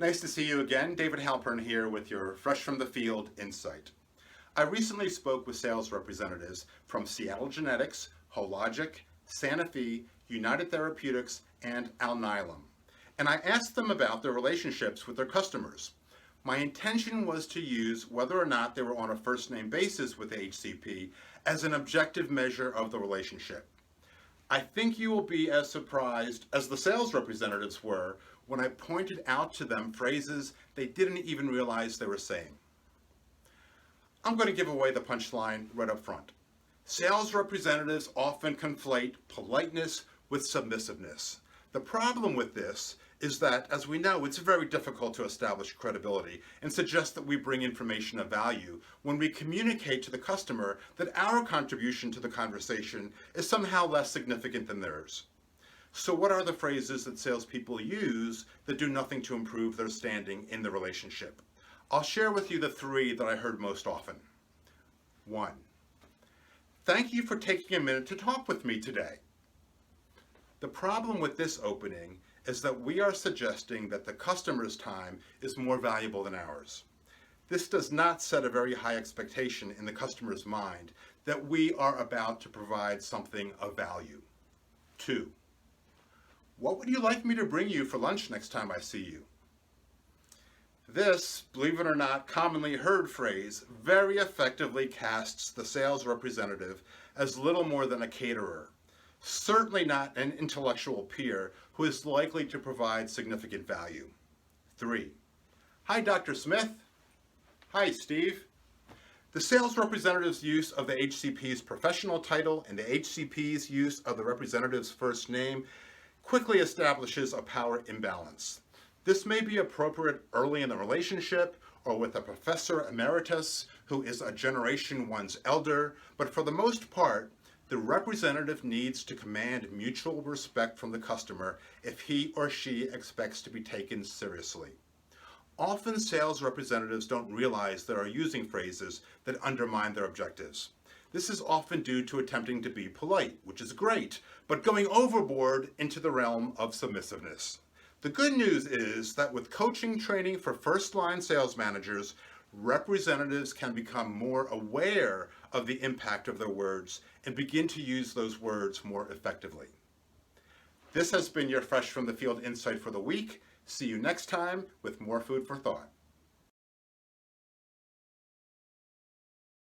Nice to see you again. David Halpern here with your Fresh from the Field insight. I recently spoke with sales representatives from Seattle Genetics, Hologic, Sanofi, United Therapeutics, and Alnylam. And I asked them about their relationships with their customers. My intention was to use whether or not they were on a first-name basis with the HCP as an objective measure of the relationship. I think you will be as surprised as the sales representatives were when I pointed out to them phrases they didn't even realize they were saying. I'm going to give away the punchline right up front. Sales representatives often conflate politeness with submissiveness. The problem with this is that, as we know, it's very difficult to establish credibility and suggest that we bring information of value when we communicate to the customer that our contribution to the conversation is somehow less significant than theirs. So what are the phrases that salespeople use that do nothing to improve their standing in the relationship? I'll share with you the three that I heard most often. 1. Thank you for taking a minute to talk with me today. The problem with this opening is that we are suggesting that the customer's time is more valuable than ours. This does not set a very high expectation in the customer's mind that we are about to provide something of value. 2. What would you like me to bring you for lunch next time I see you? This, believe it or not, commonly heard phrase very effectively casts the sales representative as little more than a caterer, certainly not an intellectual peer who is likely to provide significant value. 3. Hi, Dr. Smith. Hi, Steve. The sales representative's use of the HCP's professional title and the HCP's use of the representative's first name quickly establishes a power imbalance. This may be appropriate early in the relationship or with a professor emeritus who is a generation one's elder, but for the most part, the representative needs to command mutual respect from the customer if he or she expects to be taken seriously. Often sales representatives don't realize they are using phrases that undermine their objectives. This is often due to attempting to be polite, which is great, but going overboard into the realm of submissiveness. The good news is that with coaching training for first-line sales managers, representatives can become more aware of the impact of their words and begin to use those words more effectively. This has been your Fresh from the Field insight for the week. See you next time with more food for thought.